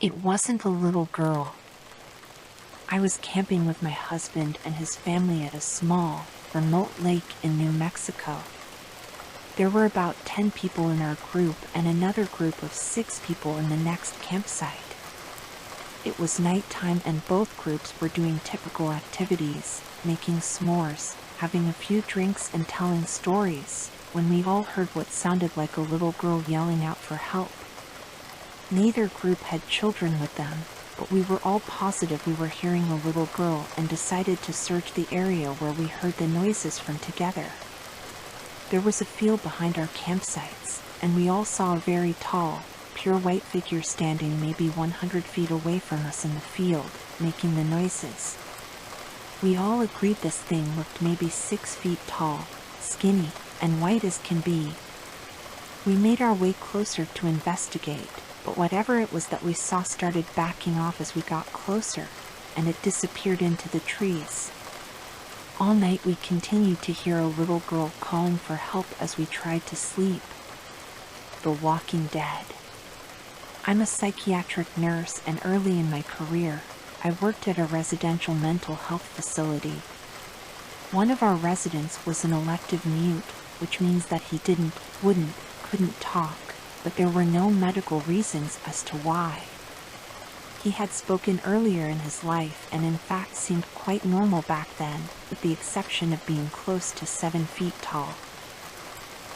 It wasn't a little girl. I was camping with my husband and his family at a small, remote lake in New Mexico. There were about 10 people in our group and another group of 6 people in the next campsite. It was nighttime and both groups were doing typical activities, making s'mores, having a few drinks and telling stories, when we all heard what sounded like a little girl yelling out for help. Neither group had children with them, but we were all positive we were hearing a little girl and decided to search the area where we heard the noises from together. There was a field behind our campsites, and we all saw a very tall, pure white figure standing maybe 100 feet away from us in the field, making the noises. We all agreed this thing looked maybe 6 feet tall, skinny, and white as can be. We made our way closer to investigate, but whatever it was that we saw started backing off as we got closer, and it disappeared into the trees. All night we continued to hear a little girl calling for help as we tried to sleep. The Walking Dead. I'm a psychiatric nurse, and early in my career, I worked at a residential mental health facility. One of our residents was an elective mute, which means that he couldn't talk, but there were no medical reasons as to why. He had spoken earlier in his life and in fact seemed quite normal back then, with the exception of being close to 7 feet tall.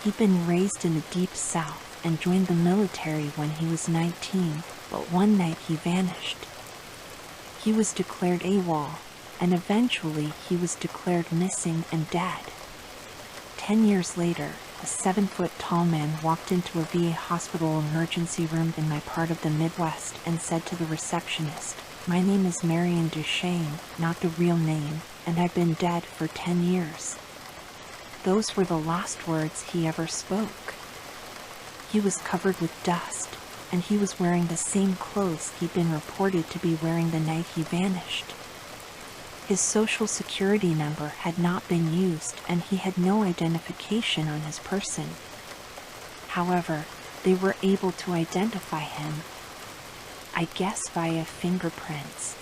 He'd been raised in the Deep South and joined the military when he was 19, but one night he vanished. He was declared AWOL, and eventually he was declared missing and dead. 10 years later, a 7-foot-tall man walked into a VA hospital emergency room in my part of the Midwest and said to the receptionist, "My name is Marion Duchesne, not the real name, and I've been dead for 10 years." Those were the last words he ever spoke. He was covered with dust, and he was wearing the same clothes he'd been reported to be wearing the night he vanished. His social security number had not been used, and he had no identification on his person. However, they were able to identify him, I guess via fingerprints.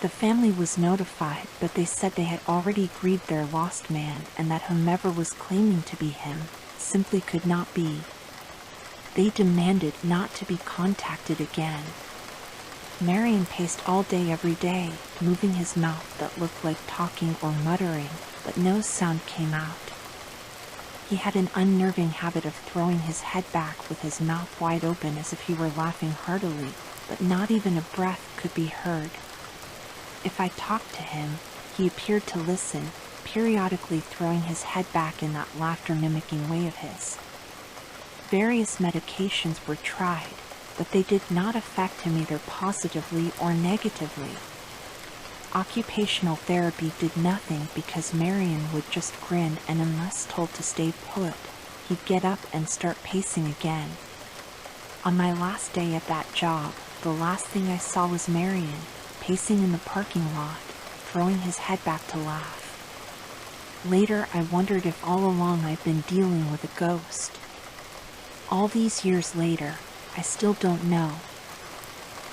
The family was notified, but they said they had already grieved their lost man and that whomever was claiming to be him simply could not be. They demanded not to be contacted again. Marion paced all day every day, moving his mouth that looked like talking or muttering, but no sound came out. He had an unnerving habit of throwing his head back with his mouth wide open as if he were laughing heartily, but not even a breath could be heard. If I talked to him, he appeared to listen, periodically throwing his head back in that laughter-mimicking way of his. Various medications were tried, but they did not affect him either positively or negatively. Occupational therapy did nothing because Marion would just grin, and unless told to stay put, he'd get up and start pacing again. On my last day at that job, the last thing I saw was Marion, pacing in the parking lot, throwing his head back to laugh. Later, I wondered if all along I'd been dealing with a ghost. All these years later, I still don't know.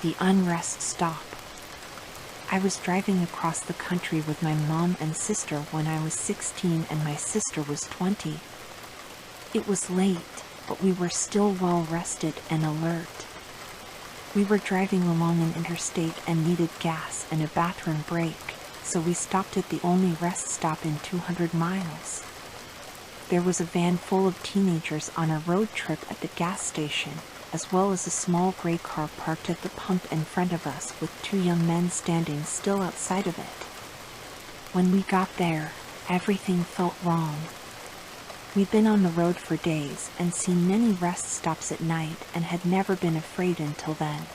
The unrest stopped. I was driving across the country with my mom and sister when I was 16 and my sister was 20. It was late, but we were still well rested and alert. We were driving along an interstate and needed gas and a bathroom break, so we stopped at the only rest stop in 200 miles. There was a van full of teenagers on a road trip at the gas station, as well as a small gray car parked at the pump in front of us with 2 young men standing still outside of it. When we got there, everything felt wrong. We'd been on the road for days and seen many rest stops at night and had never been afraid until then.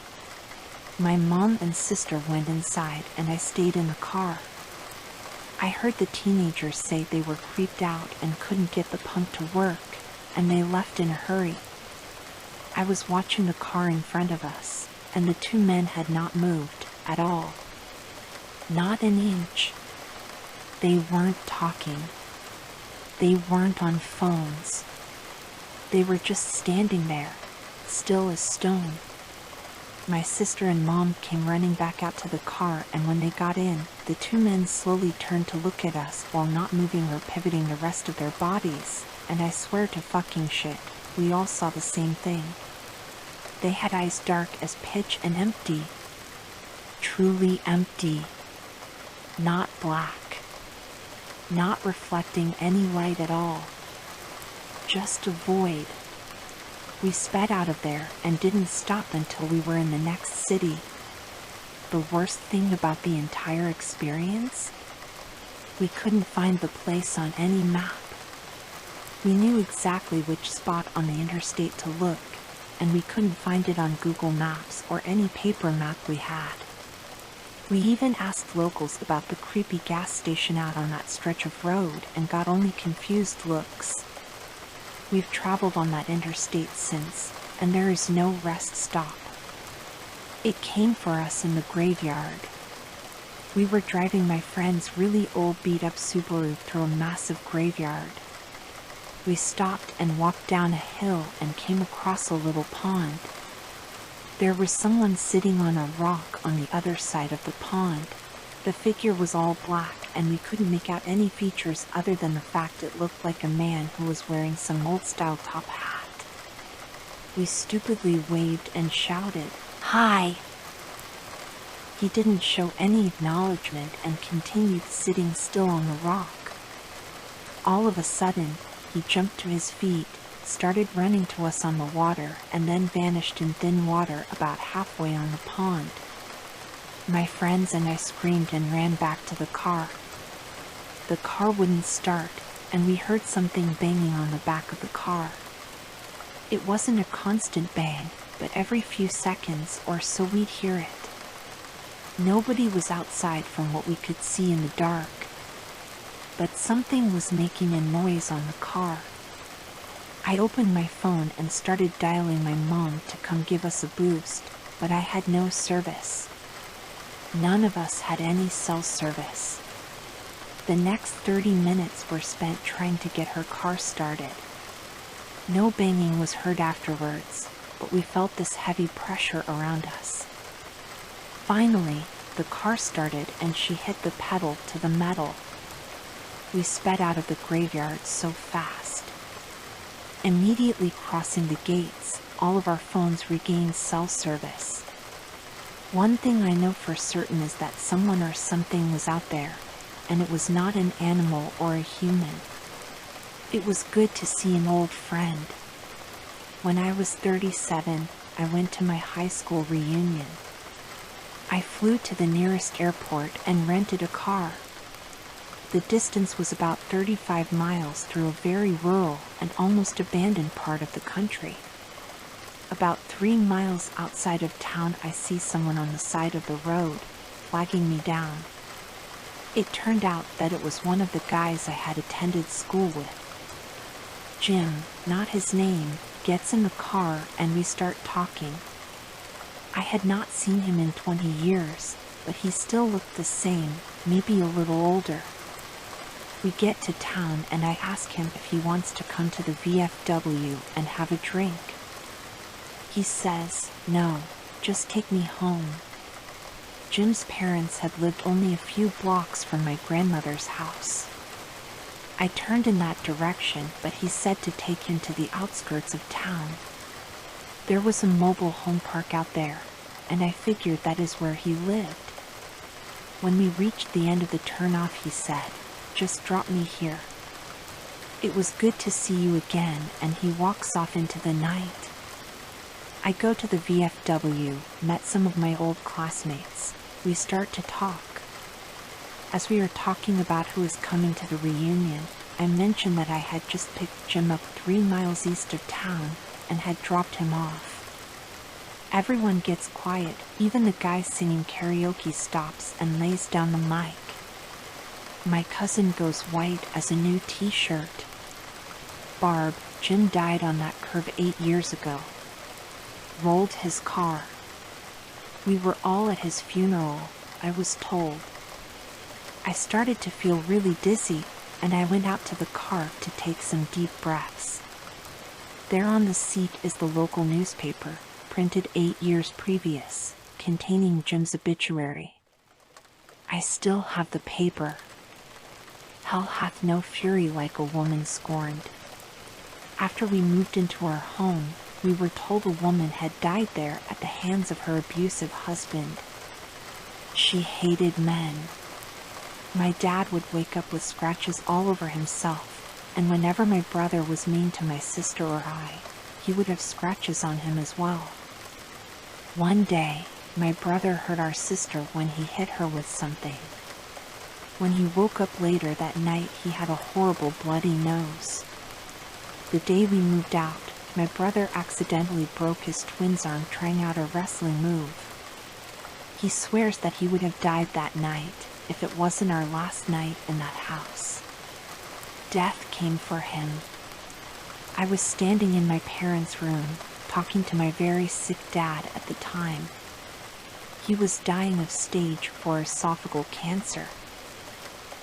My mom and sister went inside and I stayed in the car. I heard the teenagers say they were creeped out and couldn't get the pump to work, and they left in a hurry. I was watching the car in front of us, and the 2 men had not moved at all. Not an inch. They weren't talking. They weren't on phones. They were just standing there, still as stone. My sister and mom came running back out to the car, and when they got in, the two men slowly turned to look at us while not moving or pivoting the rest of their bodies, and I swear to fucking shit, we all saw the same thing. They had eyes dark as pitch and empty. Truly empty. Not black. Not reflecting any light at all. Just a void. We sped out of there and didn't stop until we were in the next city. The worst thing about the entire experience? We couldn't find the place on any map. We knew exactly which spot on the interstate to look, and we couldn't find it on Google Maps or any paper map we had. We even asked locals about the creepy gas station out on that stretch of road and got only confused looks. We've traveled on that interstate since, and there is no rest stop. It came for us in the graveyard. We were driving my friend's really old beat-up Subaru through a massive graveyard. We stopped and walked down a hill and came across a little pond. There was someone sitting on a rock on the other side of the pond. The figure was all black, and we couldn't make out any features other than the fact it looked like a man who was wearing some old-style top hat. We stupidly waved and shouted, "Hi!" He didn't show any acknowledgement and continued sitting still on the rock. All of a sudden, he jumped to his feet, started running to us on the water, and then vanished in thin water about halfway on the pond. My friends and I screamed and ran back to the car. The car wouldn't start, and we heard something banging on the back of the car. It wasn't a constant bang, but every few seconds or so we'd hear it. Nobody was outside from what we could see in the dark, but something was making a noise on the car. I opened my phone and started dialing my mom to come give us a boost, but I had no service. None of us had any cell service. The next 30 minutes were spent trying to get her car started. No banging was heard afterwards, but we felt this heavy pressure around us. Finally, the car started and she hit the pedal to the metal. We sped out of the graveyard so fast. Immediately crossing the gates, all of our phones regained cell service. One thing I know for certain is that someone or something was out there, and it was not an animal or a human. It was good to see an old friend. When I was 37, I went to my high school reunion. I flew to the nearest airport and rented a car. The distance was about 35 miles through a very rural and almost abandoned part of the country. About 3 miles outside of town, I see someone on the side of the road, flagging me down. It turned out that it was one of the guys I had attended school with. Jim, not his name, gets in the car and we start talking. I had not seen him in 20 years, but he still looked the same, maybe a little older. We get to town and I ask him if he wants to come to the VFW and have a drink. He says, "No, just take me home." Jim's parents had lived only a few blocks from my grandmother's house. I turned in that direction, but he said to take him to the outskirts of town. There was a mobile home park out there, and I figured that is where he lived. When we reached the end of the turnoff, he said, "Just drop me here." It was good to see you again, and he walks off into the night. I go to the VFW, met some of my old classmates. We start to talk. As we are talking about who is coming to the reunion, I mentioned that I had just picked Jim up 3 miles east of town and had dropped him off. Everyone gets quiet, even the guy singing karaoke stops and lays down the mic. My cousin goes white as a new t-shirt. "Barb, Jim died on that curve 8 years ago. Rolled his car. We were all at his funeral, I was told." I started to feel really dizzy, and I went out to the car to take some deep breaths. There on the seat is the local newspaper, printed 8 years previous, containing Jim's obituary. I still have the paper. Hell hath no fury like a woman scorned. After we moved into our home, we were told a woman had died there at the hands of her abusive husband. She hated men. My dad would wake up with scratches all over himself, and whenever my brother was mean to my sister or I, he would have scratches on him as well. One day, my brother hurt our sister when he hit her with something. When he woke up later that night, he had a horrible bloody nose. The day we moved out, my brother accidentally broke his twin's arm trying out a wrestling move. He swears that he would have died that night if it wasn't our last night in that house. Death came for him. I was standing in my parents' room, talking to my very sick dad at the time. He was dying of stage 4 esophageal cancer.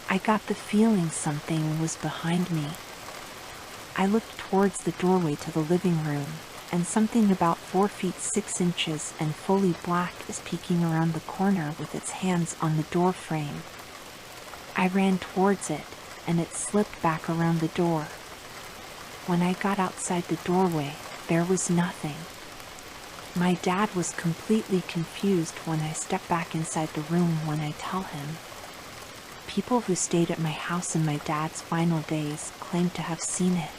I got the feeling something was behind me. I looked towards the doorway to the living room, and something about 4 feet 6 inches and fully black is peeking around the corner with its hands on the door frame. I ran towards it, and it slipped back around the door. When I got outside the doorway, there was nothing. My dad was completely confused when I stepped back inside the room when I tell him. People who stayed at my house in my dad's final days claimed to have seen it.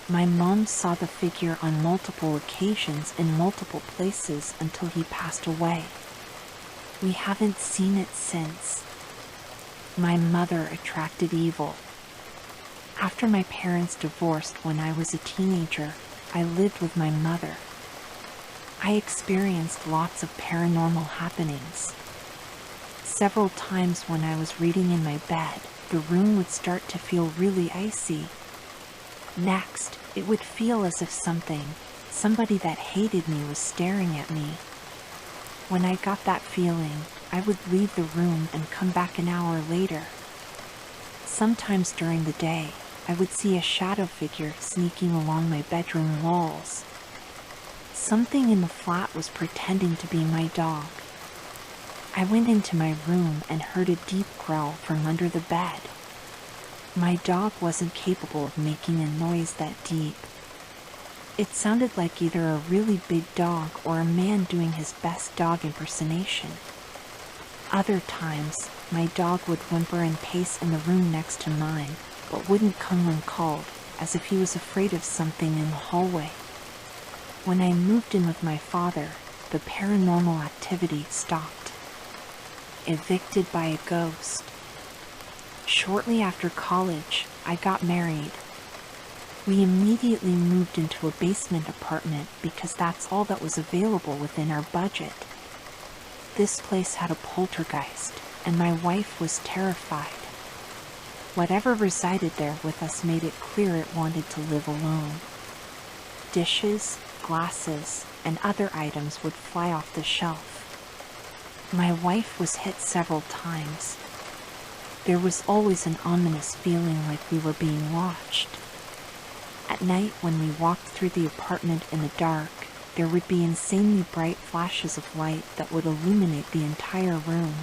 My mom saw the figure on multiple occasions in multiple places until he passed away. We haven't seen it since. My mother attracted evil. After my parents divorced when I was a teenager, I lived with my mother. I experienced lots of paranormal happenings. Several times when I was reading in my bed, the room would start to feel really icy. Next, it would feel as if somebody that hated me was staring at me. When I got that feeling, I would leave the room and come back an hour later. Sometimes during the day, I would see a shadow figure sneaking along my bedroom walls. Something in the flat was pretending to be my dog. I went into my room and heard a deep growl from under the bed. My dog wasn't capable of making a noise that deep. It sounded like either a really big dog or a man doing his best dog impersonation. Other times, my dog would whimper and pace in the room next to mine, but wouldn't come when called, as if he was afraid of something in the hallway. When I moved in with my father, the paranormal activity stopped. Evicted by a ghost. Shortly after college, I got married. We immediately moved into a basement apartment because that's all that was available within our budget. This place had a poltergeist, and my wife was terrified. Whatever resided there with us made it clear it wanted to live alone. Dishes, glasses, and other items would fly off the shelf. My wife was hit several times. There was always an ominous feeling like we were being watched. At night, when we walked through the apartment in the dark, there would be insanely bright flashes of light that would illuminate the entire room.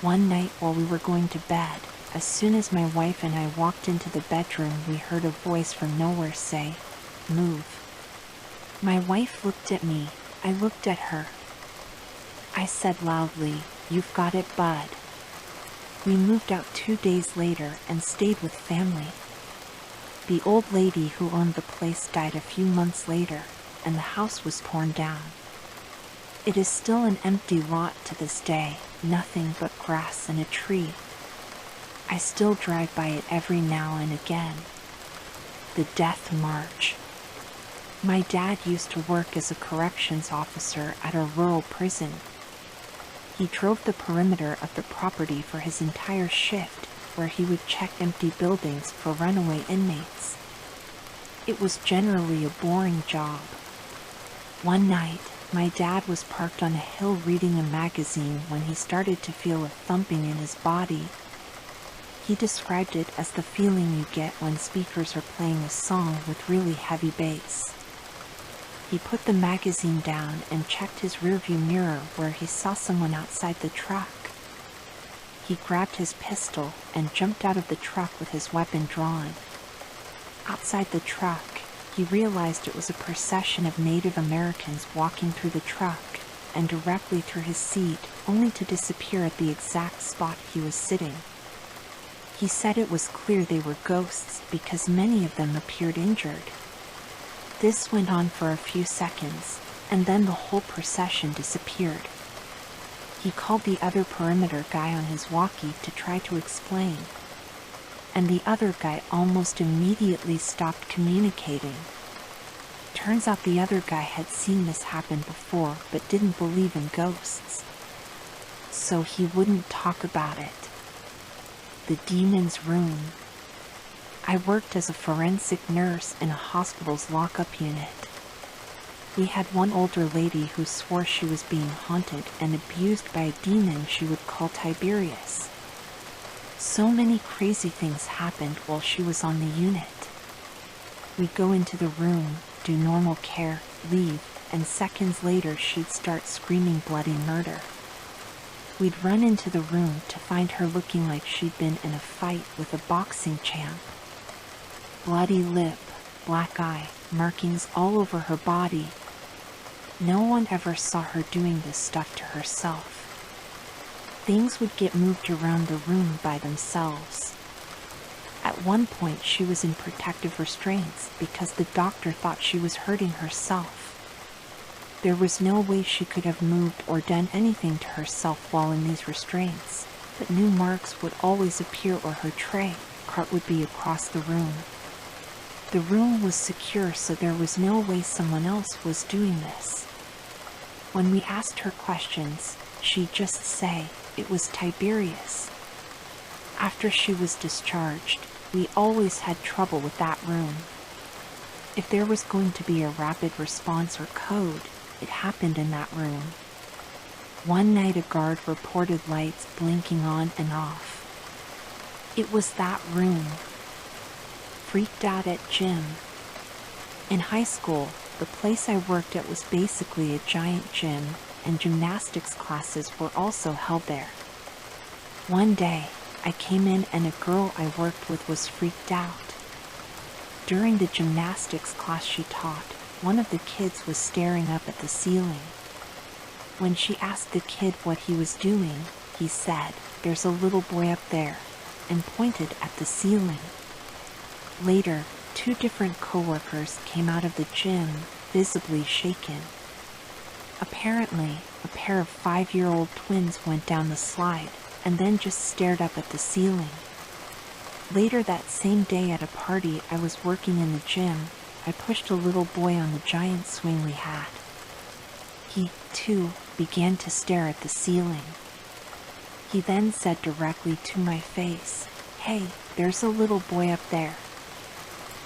One night while we were going to bed, as soon as my wife and I walked into the bedroom, we heard a voice from nowhere say, "Move." My wife looked at me. I looked at her. I said loudly, "You've got it, bud." We moved out 2 days later and stayed with family. The old lady who owned the place died a few months later, and the house was torn down. It is still an empty lot to this day, nothing but grass and a tree. I still drive by it every now and again. The Death March. My dad used to work as a corrections officer at a rural prison. He drove the perimeter of the property for his entire shift, where he would check empty buildings for runaway inmates. It was generally a boring job. One night, my dad was parked on a hill reading a magazine when he started to feel a thumping in his body. He described it as the feeling you get when speakers are playing a song with really heavy bass. He put the magazine down and checked his rearview mirror where he saw someone outside the truck. He grabbed his pistol and jumped out of the truck with his weapon drawn. Outside the truck, he realized it was a procession of Native Americans walking through the truck and directly through his seat, only to disappear at the exact spot he was sitting. He said it was clear they were ghosts because many of them appeared injured. This went on for a few seconds, and then the whole procession disappeared. He called the other perimeter guy on his walkie to try to explain, and the other guy almost immediately stopped communicating. Turns out the other guy had seen this happen before but didn't believe in ghosts, so he wouldn't talk about it. The demon's room. I worked as a forensic nurse in a hospital's lockup unit. We had one older lady who swore she was being haunted and abused by a demon she would call Tiberius. So many crazy things happened while she was on the unit. We'd go into the room, do normal care, leave, and seconds later she'd start screaming bloody murder. We'd run into the room to find her looking like she'd been in a fight with a boxing champ. Bloody lip, black eye, markings all over her body. No one ever saw her doing this stuff to herself. Things would get moved around the room by themselves. At one point she was in protective restraints because the doctor thought she was hurting herself. There was no way she could have moved or done anything to herself while in these restraints, but new marks would always appear or her tray cart would be across the room. The room was secure, so there was no way someone else was doing this. When we asked her questions, she'd just say it was Tiberius. After she was discharged, we always had trouble with that room. If there was going to be a rapid response or code, it happened in that room. One night a guard reported lights blinking on and off. It was that room. Freaked out at gym. In high school, the place I worked at was basically a giant gym, and gymnastics classes were also held there. One day, I came in and a girl I worked with was freaked out. During the gymnastics class she taught, one of the kids was staring up at the ceiling. When she asked the kid what he was doing, he said, "There's a little boy up there," and pointed at the ceiling. Later, 2 different coworkers came out of the gym, visibly shaken. Apparently, a pair of 5-year-old twins went down the slide and then just stared up at the ceiling. Later that same day at a party I was working in the gym, I pushed a little boy on the giant swing we had. He, too, began to stare at the ceiling. He then said directly to my face, "Hey, there's a little boy up there."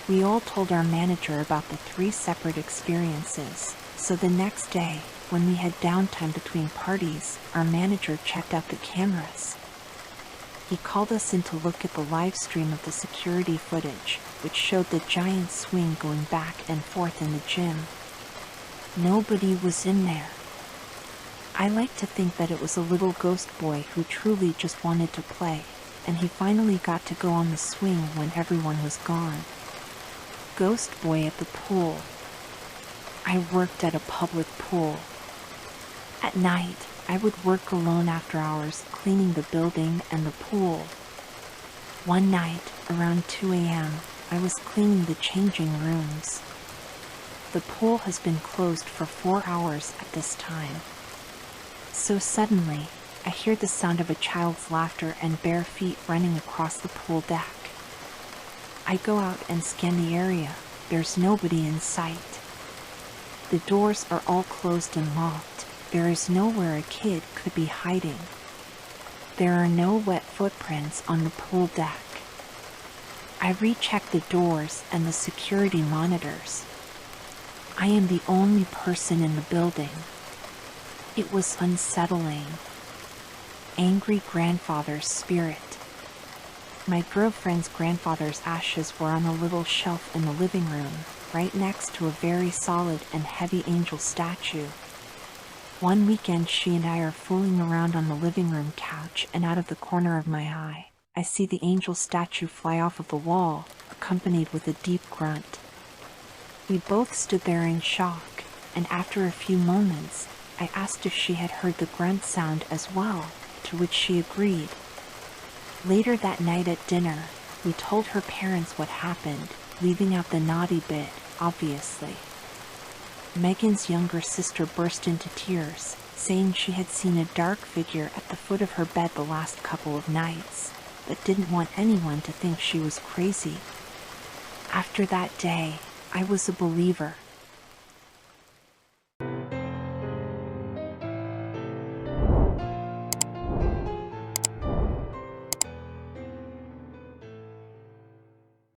We all told our manager about the 3 separate experiences, so the next day, when we had downtime between parties, our manager checked out the cameras. He called us in to look at the live stream of the security footage, which showed the giant swing going back and forth in the gym. Nobody was in there. I like to think that it was a little ghost boy who truly just wanted to play, and he finally got to go on the swing when everyone was gone. Ghost boy at the pool. I worked at a public pool. At night, I would work alone after hours cleaning the building and the pool. One night, around 2 a.m., I was cleaning the changing rooms. The pool has been closed for 4 hours at this time. So suddenly, I hear the sound of a child's laughter and bare feet running across the pool deck. I go out and scan the area. There's nobody in sight. The doors are all closed and locked. There is nowhere a kid could be hiding. There are no wet footprints on the pool deck. I recheck the doors and the security monitors. I am the only person in the building. It was unsettling. Angry grandfather's spirit. My girlfriend's grandfather's ashes were on a little shelf in the living room, right next to a very solid and heavy angel statue. One weekend, she and I are fooling around on the living room couch, and out of the corner of my eye, I see the angel statue fly off of the wall, accompanied with a deep grunt. We both stood there in shock, and after a few moments, I asked if she had heard the grunt sound as well, to which she agreed. Later that night at dinner, we told her parents what happened, leaving out the naughty bit, obviously. Megan's younger sister burst into tears, saying she had seen a dark figure at the foot of her bed the last couple of nights, but didn't want anyone to think she was crazy. After that day, I was a believer.